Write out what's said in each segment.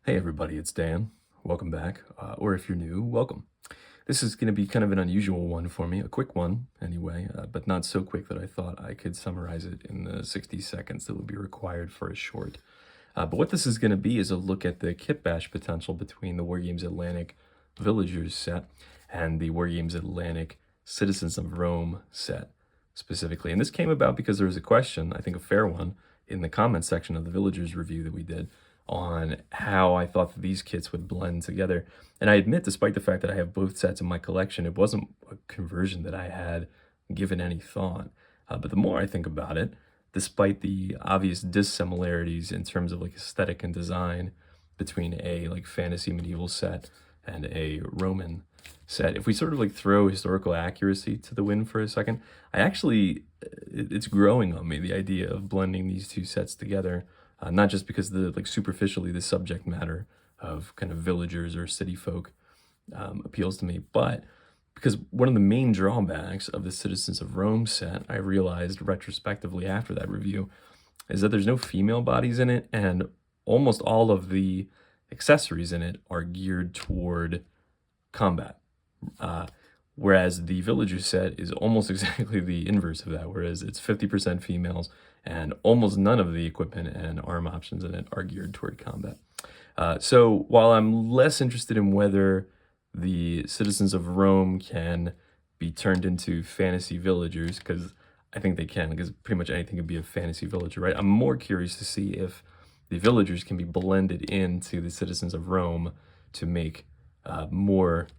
Hey everybody, it's Dan. Welcome back. Or if you're new, welcome. This is going to be kind of an unusual one for me, a quick one anyway, but not so quick that I thought I could summarize it in the 60 seconds that would be required for a short. But what this is going to be is a look at the kit bash potential between the Wargames Atlantic Villagers set and the Wargames Atlantic Citizens of Rome set specifically. And this came about because there was a question, I think a fair one, in the comments section of the Villagers review that we did on how I thought that these kits would blend together. And I admit, despite the fact that I have both sets in my collection, it wasn't a conversion that I had given any thought. But the more I think about it, despite the obvious dissimilarities in terms of like aesthetic and design between a like fantasy medieval set and a Roman set, if we sort of like throw historical accuracy to the wind for a second, I actually, it's growing on me, the idea of blending these two sets together. Not just because the like superficially the subject matter of kind of villagers or city folk appeals to me, but because one of the main drawbacks of the Citizens of Rome set, I realized retrospectively after that review, is that there's no female bodies in it, and almost all of the accessories in it are geared toward combat. Whereas the Villager set is almost exactly the inverse of that, whereas it's 50% females and almost none of the equipment and arm options in it are geared toward combat. So while I'm less interested in whether the Citizens of Rome can be turned into fantasy villagers, because I think they can, because pretty much anything can be a fantasy villager, right? I'm more curious to see if the villagers can be blended into the Citizens of Rome to make more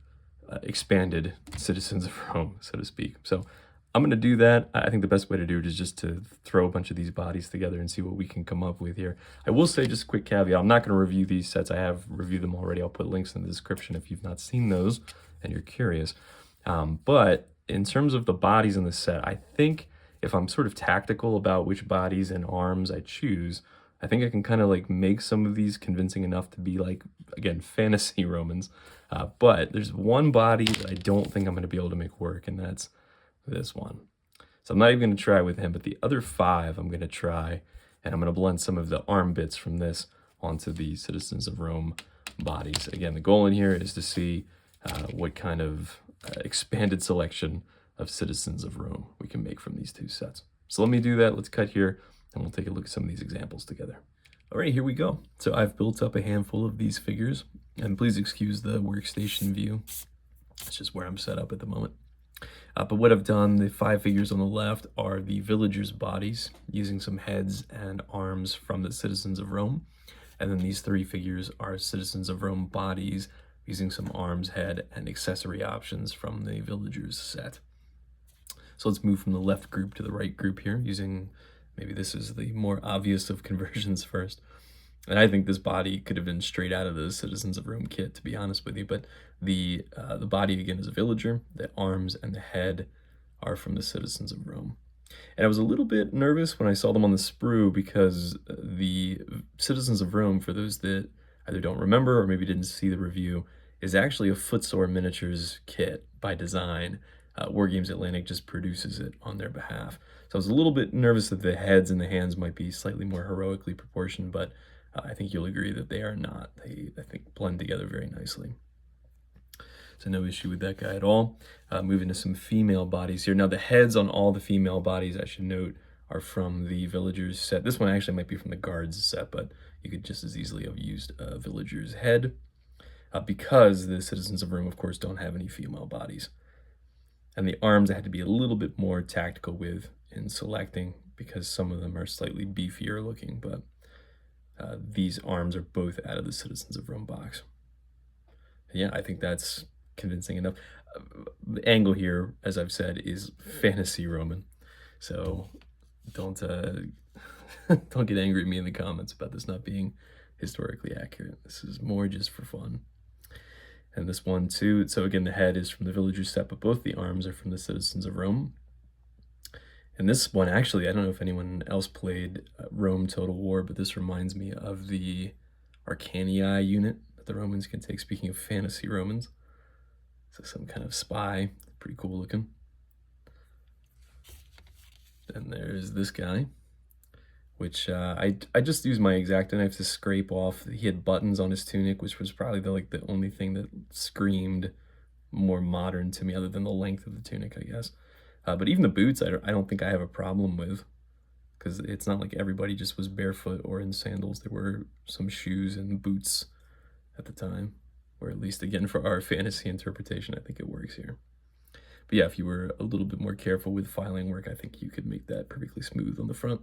expanded Citizens of Rome, so to speak. So I'm going to do that. I think the best way to do it is just to throw a bunch of these bodies together and see what we can come up with here. I will say, just a quick caveat, I'm not going to review these sets. I have reviewed them already. I'll put links in the description if you've not seen those and you're curious. But in terms of the bodies in the set, I think if I'm sort of tactical about which bodies and arms I choose, I think I can kind of like make some of these convincing enough to be like, again, fantasy Romans. But there's one body that I don't think I'm going to be able to make work, and that's this one. So I'm not even going to try with him, but the other 5 I'm going to try, and I'm going to blend some of the arm bits from this onto the Citizens of Rome bodies. Again, the goal in here is to see what kind of expanded selection of Citizens of Rome we can make from these two sets. So let me do that. Let's cut here, and we'll take a look at some of these examples together. All right, here we go. So I've built up a handful of these figures, and please excuse the workstation view. It's just where I'm set up at the moment. But what I've done, the 5 figures on the left are the villagers' bodies, using some heads and arms from the Citizens of Rome. And then these 3 figures are Citizens of Rome bodies, using some arms, head, and accessory options from the villagers set. So let's move from the left group to the right group here, using, maybe this is the more obvious of conversions first. And I think this body could have been straight out of the Citizens of Rome kit, to be honest with you. But the body, again, is a villager. The arms and the head are from the Citizens of Rome. And I was a little bit nervous when I saw them on the sprue, because the Citizens of Rome, for those that either don't remember or maybe didn't see the review, is actually a Footsore Miniatures kit by design. Wargames Atlantic just produces it on their behalf. So I was a little bit nervous that the heads and the hands might be slightly more heroically proportioned, but I think you'll agree that they are not. They, I think, blend together very nicely. So no issue with that guy at all. Moving to some female bodies here. Now the heads on all the female bodies, I should note, are from the Villagers set. This one actually might be from the Guards set, but you could just as easily have used a Villager's head, because the Citizens of Rome, of course, don't have any female bodies. And the arms I had to be a little bit more tactical with in selecting, because some of them are slightly beefier looking, but these arms are both out of the Citizens of Rome box. Yeah, I think that's convincing enough. The angle here, as I've said, is fantasy Roman. So don't don't get angry at me in the comments about this not being historically accurate. This is more just for fun. And this one too, so again, the head is from the Villagers set, but both the arms are from the Citizens of Rome. And this one, actually, I don't know if anyone else played Rome Total War, but this reminds me of the Arcanii unit that the Romans can take, speaking of fantasy Romans. So some kind of spy, pretty cool looking. Then there's this guy, which I just used my X-Acto knife to scrape off. He had buttons on his tunic, which was probably the only thing that screamed more modern to me, other than the length of the tunic, I guess. But even the boots, I don't think I have a problem with, because it's not like everybody just was barefoot or in sandals. There were some shoes and boots at the time, or at least, again, for our fantasy interpretation, I think it works here. But yeah, if you were a little bit more careful with filing work, I think you could make that perfectly smooth on the front.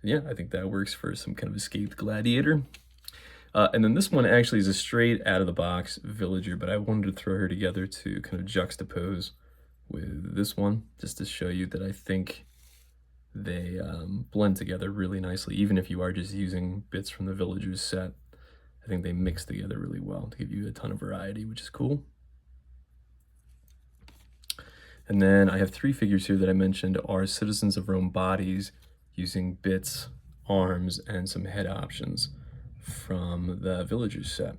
And yeah, I think that works for some kind of escaped gladiator. And then this one actually is a straight out of the box villager, but I wanted to throw her together to kind of juxtapose with this one, just to show you that I think they blend together really nicely. Even if you are just using bits from the villagers set, I think they mix together really well to give you a ton of variety, which is cool. And then I have 3 figures here that I mentioned are Citizens of Rome bodies using bits, arms, and some head options from the villagers set.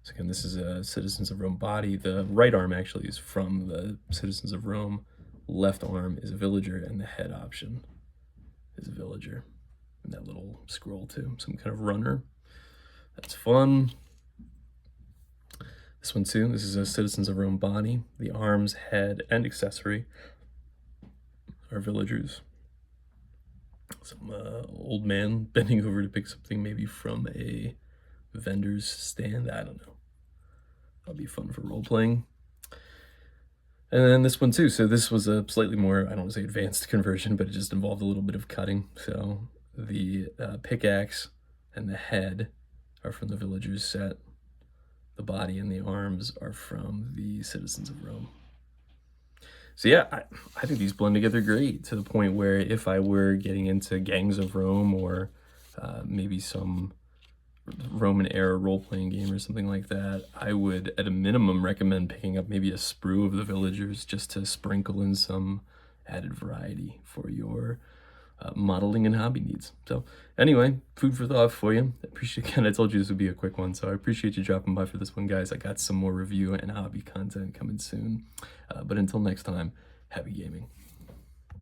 So again, this is a Citizens of Rome body. The right arm actually is from the Citizens of Rome. Left arm is a villager, and the head option is a villager. And that little scroll too, some kind of runner. That's fun. This one too, this is a Citizens of Rome body. The arms, head, and accessory are villagers. Some old man bending over to pick something maybe from a vendor's stand. I don't know. That'll be fun for role-playing. And then this one too. So this was a slightly more, I don't want to say advanced conversion, but it just involved a little bit of cutting. So the pickaxe and the head are from the villagers set. The body and the arms are from the Citizens of Rome. So yeah, I think these blend together great, to the point where if I were getting into Gangs of Rome, or maybe some Roman era role-playing game or something like that, I would at a minimum recommend picking up maybe a sprue of the villagers, just to sprinkle in some added variety for your modeling and hobby needs. So anyway, food for thought for you. I appreciate, again, I told you this would be a quick one, so I appreciate you dropping by for this one, guys. I got some more review and hobby content coming soon. But until next time, happy gaming.